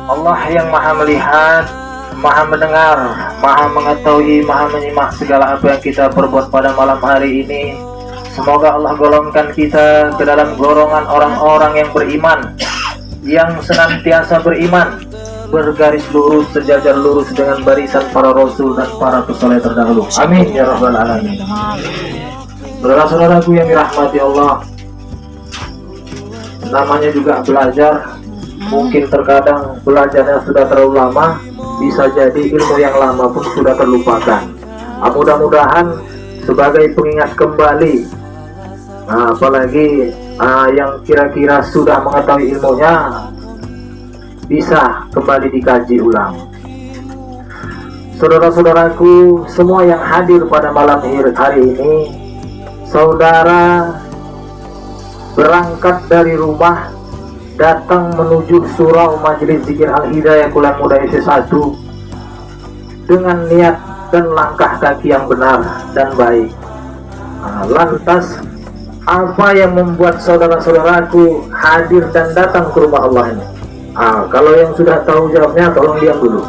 Allah yang maha melihat, maha mendengar, maha mengetahui, maha menyimak segala apa yang kita perbuat pada malam hari ini. Semoga Allah golongkan kita ke dalam golongan orang-orang yang beriman, yang senantiasa beriman, bergaris lurus, sejajar lurus dengan barisan para rasul dan para pesoleh terdahulu. Amin ya rabbal alamin. Saudara-saudaraku yang dirahmati Allah, namanya juga belajar. Mungkin terkadang belajarnya sudah terlalu lama, bisa jadi ilmu yang lama pun sudah terlupakan. Mudah-mudahan sebagai pengingat kembali, apalagi yang kira-kira sudah mengetahui ilmunya, bisa kembali dikaji ulang. Saudara-saudaraku semua yang hadir pada malam hari ini, saudara berangkat dari rumah datang menuju surau Majelis Zikir Al-Hidayah Kulan Muda S1 dengan niat dan langkah kaki yang benar dan baik. Lantas apa yang membuat saudara-saudaraku hadir dan datang ke rumah Allah ini? Kalau yang sudah tahu jawabnya tolong diam dulu.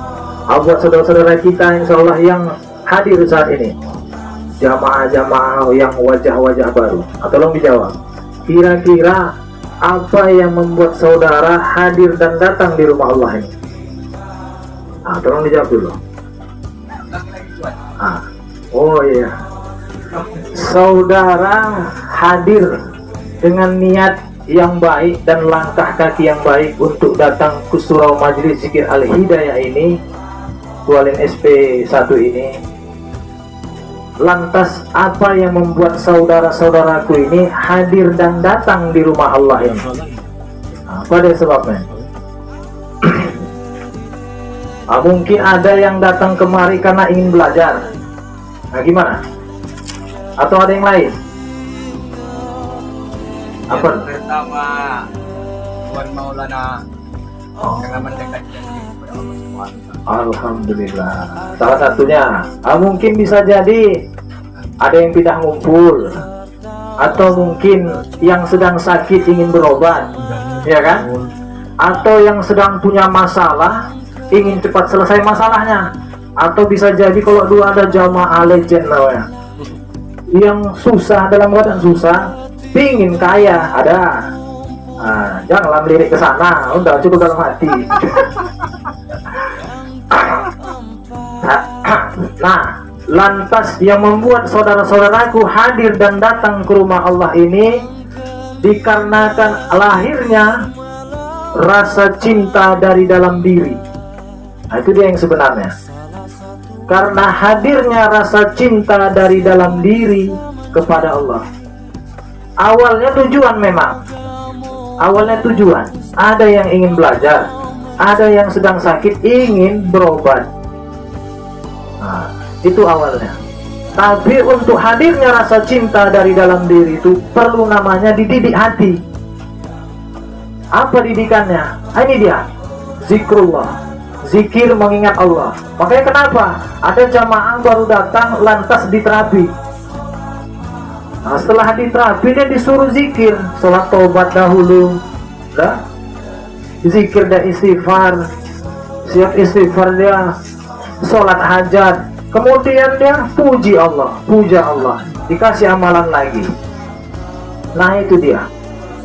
Buat saudara-saudara kita insya Allah yang hadir saat ini, jamaah-jamaah yang wajah-wajah baru, tolong dijawab. Kira-kira apa yang membuat saudara hadir dan datang di rumah Allah ini? Tolong dijawab dulu. Oh iya, saudara hadir dengan niat yang baik dan langkah kaki yang baik untuk datang ke surau Majelis Zikir Al-Hidayah ini, Kualin SP1 ini. Lantas apa yang membuat saudara-saudaraku ini hadir dan datang di rumah Allah ini? Apa dia sebabnya? Mungkin ada yang datang kemari karena ingin belajar. Gimana? Atau ada yang lain? Apa? Yang pertama, Tuan Maulana karena mendekatkan diri kepada Allah Subhanahu. Alhamdulillah. Salah satunya, mungkin bisa jadi ada yang pindah ngumpul, atau mungkin yang sedang sakit ingin berobat, ya kan? Atau yang sedang punya masalah ingin cepat selesai masalahnya, atau bisa jadi kalau dulu ada jamaah legend namanya, yang susah dalam keadaan susah, pingin kaya, ada. Janganlah melirik ke sana, udah cukup dalam hati. Nah, lantas yang membuat saudara-saudaraku hadir dan datang ke rumah Allah ini dikarenakan lahirnya rasa cinta dari dalam diri. Itu dia yang sebenarnya. Karena hadirnya rasa cinta dari dalam diri kepada Allah. Awalnya tujuan memang. Awalnya tujuan. Ada yang ingin belajar, ada yang sedang sakit ingin berobat. Itu awalnya. Tapi untuk hadirnya rasa cinta dari dalam diri itu perlu namanya dididik hati. Apa didikannya? Ini dia, zikrullah, zikir mengingat Allah. Makanya kenapa ada jamaah baru datang lantas diterapi. Setelah diterapi dia disuruh zikir, sholat tobat dahulu, zikir dan istighfar, siap istighfar dia, sholat hajat. Kemudian dia puji Allah, puja Allah, dikasih amalan lagi. Nah itu dia.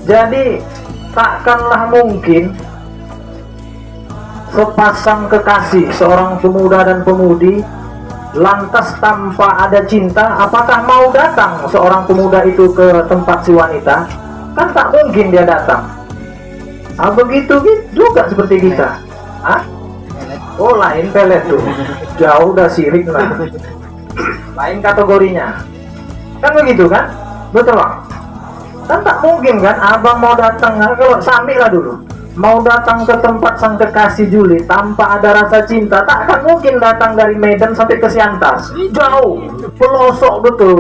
Jadi takkanlah mungkin sepasang kekasih, seorang pemuda dan pemudi, lantas tanpa ada cinta, apakah mau datang seorang pemuda itu ke tempat si wanita? Kan tak mungkin dia datang. Begitu juga seperti kita. Oh lain pelet tuh, jauh udah sirik lah, lain kategorinya, kan begitu kan, betul bang? Kan tak mungkin kan, abang mau datang, kalau sambil lah dulu, mau datang ke tempat sang kekasih Juli tanpa ada rasa cinta, tak akan mungkin datang dari Medan sampai ke Siantas. Jauh, pelosok betul.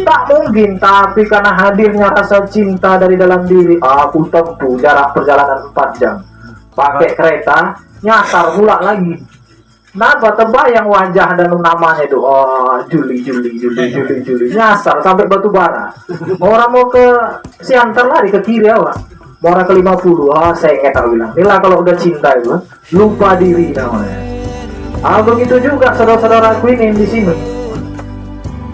Tak mungkin, tapi karena hadirnya rasa cinta dari dalam diri, aku tempuh jarak perjalanan 4 jam. Pakai kereta, nyasar pula lagi. Kenapa? Terbayang wajah dan namanya itu. Oh, Juli. Nyasar sampai Batubara. Orang mau ke Siantar lari ke kiri awak. Muara ke 50, saya ingat aku bilang. Inilah kalau udah cinta itu, lupa diri namanya. Begitu juga saudara-saudaraku ini di sini.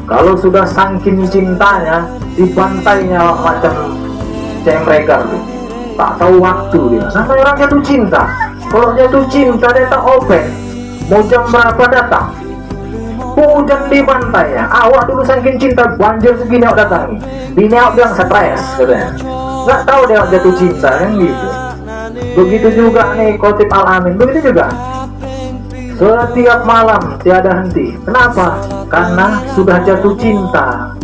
Kalau sudah saking cintanya, dibantainya macam cemregar tuh. Tak tahu waktu dia. Sampai orang jatuh cinta. Kalau jatuh cinta dia tak open. Mau jam berapa datang? Hujan di pantainya. Awak dulu saking cinta, banjir segini awak datangi. Bini awak bilang stres, katanya. Nggak tahu dia jatuh cinta kan gitu. Begitu juga nih Khotib Al-Amin, begitu juga. Setiap malam tiada henti. Kenapa? Karena sudah jatuh cinta.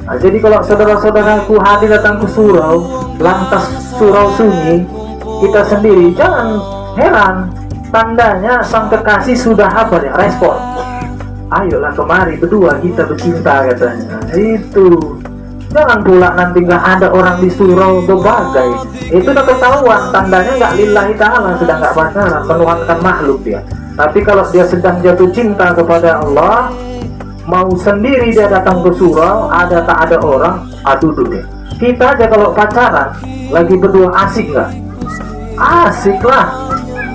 Nah, jadi kalau saudara-saudaraku hadir datang ke surau, lantas surau sunyi, kita sendiri jangan heran. Tandanya sang kekasih sudah apa ya? Respon. Ayolah kemari berdua kita bercinta katanya. Itu. Jangan pula nanti nggak ada orang di surau berbagai. Itu udah ketahuan, tandanya nggak lillahi ta'ala, sedang nggak pacaran, menuhankan makhluk dia. Tapi kalau dia sedang jatuh cinta kepada Allah, mau sendiri dia datang ke surau, ada tak ada orang, duduk deh. Kita aja kalau pacaran, lagi berdua asik nggak? Asik lah.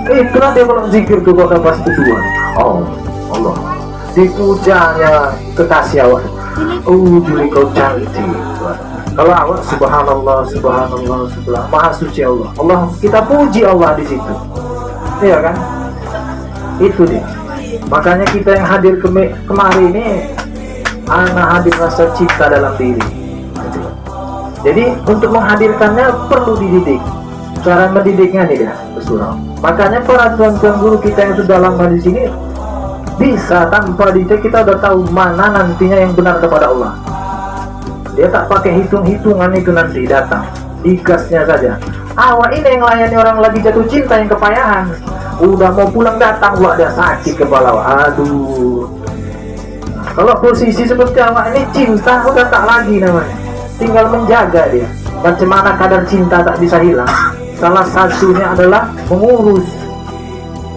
Itulah dia kalau zikir tuh kok dapat tujuan. Oh Allah, dipujanya kekasih awak. Juli kau cantik. Kalau awak subhanallah, maha suci Allah. Kita puji Allah di situ. Iya kan? Itu dia. Makanya kita yang hadir kemari ini, hadir rasa cinta dalam diri. Jadi untuk menghadirkannya perlu dididik. Cara mendidiknya nih dia, bersurau. Makanya para tuan-tuan guru kita yang sudah lama di sini, bisa tanpa didik kita udah tahu mana nantinya yang benar kepada Allah. Dia tak pakai hitung-hitungan itu nanti datang, digasnya saja. Awak ini yang layani orang lagi jatuh cinta yang kepayahan, udah mau pulang datang buat dia sakit kepala. Aduh. Kalau posisi seperti awak ini cinta udah tak lagi namanya, tinggal menjaga dia. Bagaimana kadar cinta tak bisa hilang. Salah satunya adalah mengurus.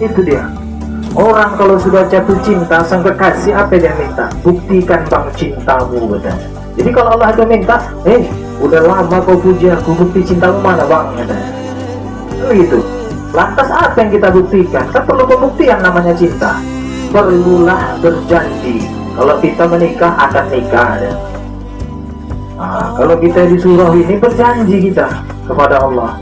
Itu dia. Orang kalau sudah jatuh cinta sang kekasih, apa yang dia minta? Buktikan bang cintamu, katanya. Jadi kalau Allah itu minta, udah lama kau puji aku, bukti cintamu mana bang, katanya. Begitu. Lantas apa yang kita buktikan? Kan perlu pembuktian namanya cinta. Perlulah berjanji. Kalau kita menikah akan nikah. Ya. Nah, kalau kita di surau ini berjanji kita kepada Allah.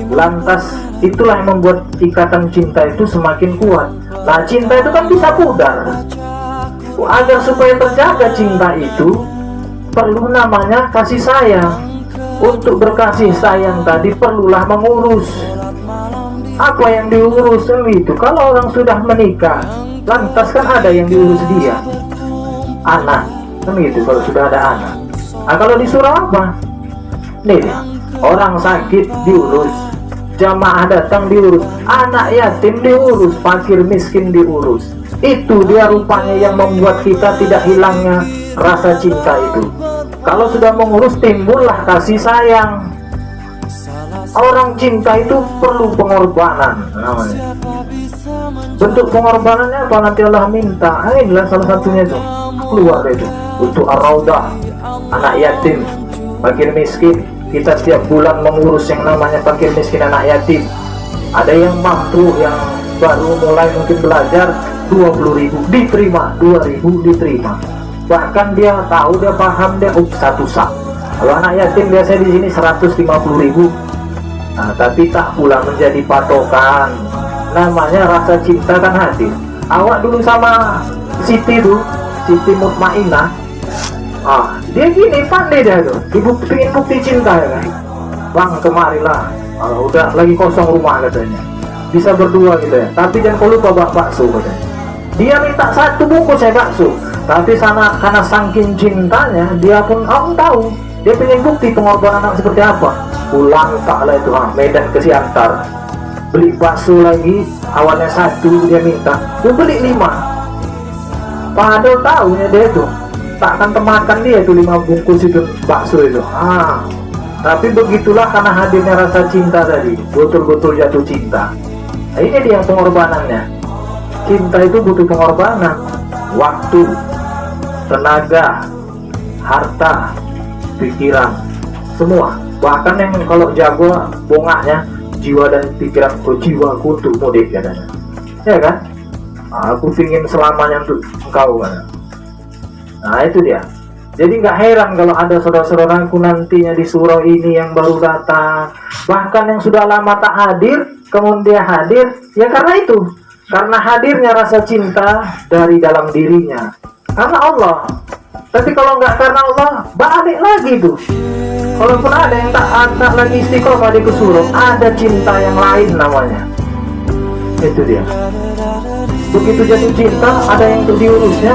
Lantas itulah yang membuat ikatan cinta itu semakin kuat. Nah, cinta itu kan bisa pudar. Agar supaya terjaga cinta itu perlu namanya kasih sayang. Untuk berkasih sayang tadi perlulah mengurus. Apa yang diurus itu? Kalau orang sudah menikah, lantas kan ada yang diurus dia. Anak, kan gitu kalau sudah ada anak. Nah, kalau di surau apa? Nih dia, orang sakit diurus, jamaah datang diurus, anak yatim diurus, fakir miskin diurus. Itu dia rupanya yang membuat kita tidak hilangnya rasa cinta itu. Kalau sudah mengurus timbullah kasih sayang. Orang cinta itu perlu pengorbanan namanya. Bentuk pengorbanannya apa nanti Allah minta? Inilah salah satunya itu. Keluar itu untuk ar-raudah, anak yatim, fakir miskin. Kita setiap bulan mengurus yang namanya fakir miskin anak yatim. Ada yang mampu, yang baru mulai mungkin belajar 20.000 diterima, 2.000 diterima. Bahkan dia tahu, dia paham, dia satu sak. Kalau anak yatim biasanya di sini 150.000. Nah, tapi tak pula menjadi patokan. Namanya rasa cinta kan hadir. Awak dulu sama Siti tuh, Siti Mutmainah. Dia gini pandai dia tuh, dibuktiin bukti cinta ya kan. Bang kemarilah, udah lagi kosong rumah katanya, bisa berdua gitu ya. Tapi jangan kau lupa bakso katanya. Dia minta 1 bungkus saya bakso. Tapi karena saking cintanya, dia pun tahu. Dia pengen bukti pengorbanan anak seperti apa. pulang tak lah itu, Medan ke Siantar, beli bakso lagi, awalnya 1 dia minta, dia beli 5. Padahal tahunya dia itu tak akan temakan dia itu 5 bungkus itu bakso itu. Tapi begitulah karena hadirnya rasa cinta tadi, betul-betul jatuh cinta. Nah, ini dia pengorbanannya. Cinta itu butuh pengorbanan, waktu, tenaga, harta, pikiran, semua. Bahkan yang kalau jago bongahnya, jiwa dan pikiran jiwaku untuk mudik katanya, ya kan? Aku ingin selamanya untuk engkau kan. Nah itu dia. Jadi nggak heran kalau ada saudara-saudaraku nantinya di surau ini yang baru datang, bahkan yang sudah lama tak hadir, kemudian hadir, ya karena itu, karena hadirnya rasa cinta dari dalam dirinya, karena Allah. Tapi kalau nggak karena Allah, balik lagi tuh. Kalaupun ada yang tak lagi istiqomah di surau, ada cinta yang lain namanya. Itu dia. Begitu jatuh cinta, ada yang untuk diurusnya,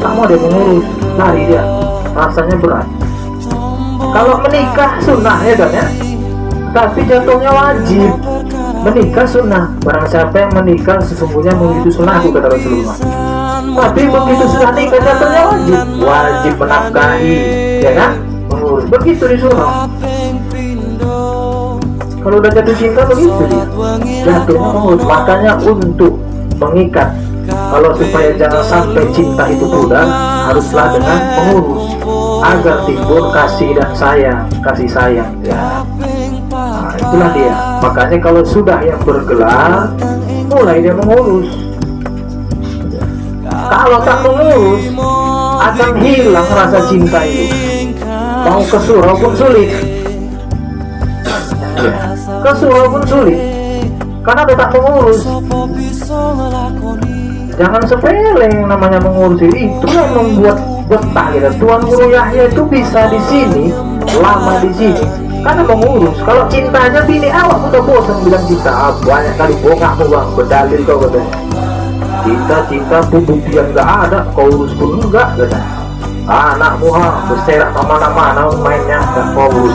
tak mau dia mengurus, lari dia. Rasanya berat. Kalau menikah sunnah ya kan ya, tapi jatuhnya wajib. Menikah sunnah. Barang siapa yang menikah sesungguhnya begitu sunnah, kata Rasulullah. Tapi begitu sudah nikah jatuhnya wajib menafkahi, ya kan? Mengurus. Begitu disuruh. Kalau udah jatuh cinta begitu dia. Jatuhnya mengurus. Makanya untuk mengikat, kalau supaya jangan sampai cinta itu pudar, haruslah dengan mengurus agar timbul kasih dan sayang, kasih sayang ya. Nah, itulah dia. Makanya kalau sudah yang bergelar, mulai dia mengurus. Kalau tak mengurus, akan hilang rasa cinta itu. Mau ke surau pun sulit. Ke surau pun sulit, karena dia tak mengurus. Jangan sepele yang namanya mengurus itu yang membuat betah gitu. Tuan Guru Yahya itu bisa di sini, lama di sini, karena mengurus. Kalau cintanya bini awak udah bosan bilang cinta, banyak kali bongkahmu bang, berdalil kau katanya. Cinta pembuktian nggak ada, kau urus pun enggak katanya. Anakmu berserak kemana-mana mainnya nggak kau urus.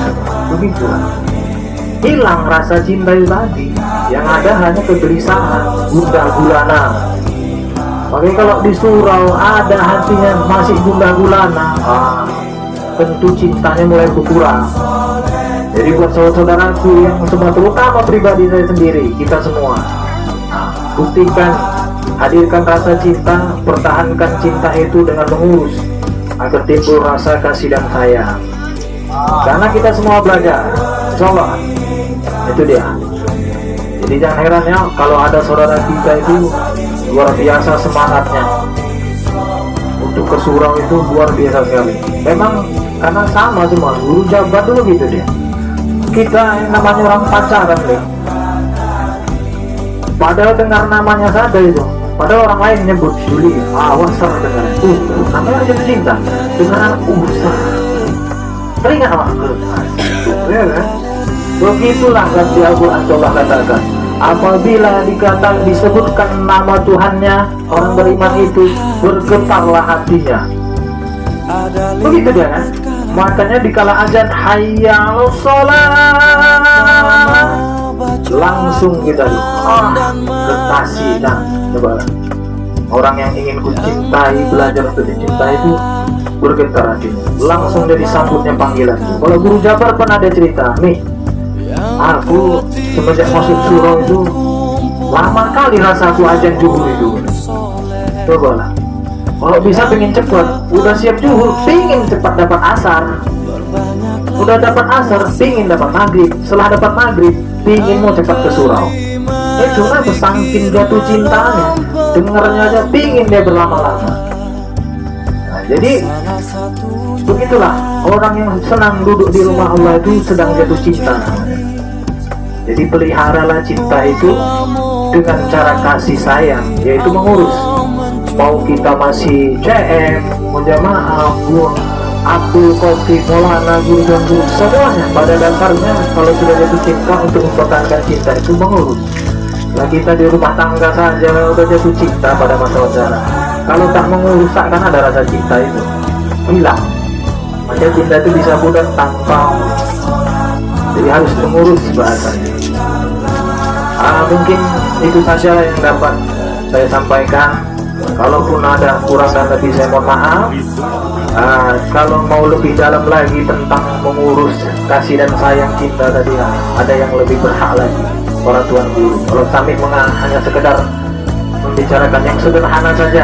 Begitu lah. Hilang rasa cinta itu tadi. Yang ada hanya kegelisahan, gundah gulana. Makanya kalau di surau ada hatinya masih gundah gulana, tentu cintanya mulai berkurang. Jadi buat saudara-saudaraku yang semua, terutama pribadi saya sendiri, kita semua, buktikan, hadirkan rasa cinta, pertahankan cinta itu dengan mengurus agar timbul rasa kasih dan sayang. Karena kita semua belajar, coba itu dia. Jadi jangan heran ya kalau ada saudara kita itu luar biasa semangatnya untuk ke surau, itu luar biasa sekali. Memang karena sama semua guru jabat dulu gitu dia. Kita yang namanya orang pacaran deh, padahal dengar namanya saja itu, padahal orang lain nyebut Juli, ser dengar, namanya jatuh cinta, dengar usah, teringat ya kan? Begitulah di Al-Quran coba katakan, apabila disebutkan nama Tuhannya, orang beriman itu bergetarlah hatinya. Begitu dia kan? Makanya dikala azan hayya 'alas shalah, langsung kita getasi. Nah, coba orang yang ingin kucintai, belajar untuk dicintai itu bergetar hatinya. Langsung jadi sambutnya panggilan. Kalau Guru Jabar pernah ada cerita, nih, aku semenjak masuk surau itu lama kali rasa aku azan zuhur itu. Coba lah. Kalau bisa pengen cepat, udah siap zuhur, pengen cepat dapat asar. Udah dapat asar, pengen dapat maghrib. Setelah dapat maghrib, pengen mau cepat ke surau. Cuma saking jatuh cintanya, dengarnya aja pengen dia berlama-lama. Nah, jadi begitulah orang yang senang duduk di rumah Allah itu sedang jatuh cinta. Jadi peliharalah cinta itu dengan cara kasih sayang, yaitu mengurus. Mau kita masih CM, Mujamaah, Abdul Qadir, Maulana, guru dan guru, semuanya pada dasarnya kalau sudah jatuh cinta, untuk mempertahankan cinta itu mengurus. Nah kita di rumah tangga saja udah jatuh cinta pada masa wawancara, kalau tak mengurus kan ada rasa cinta itu hilang. Macam cinta itu bisa pudar tanpa jadi harus mengurus bahasanya. Mungkin itu saja yang dapat saya sampaikan. Kalaupun ada kurang dan lebih saya mohon maaf. Kalau mau lebih dalam lagi tentang mengurus kasih dan sayang cinta tadi, ada yang lebih berhak lagi, orang tuan guru. Kalau kami hanya sekedar membicarakan yang sederhana saja,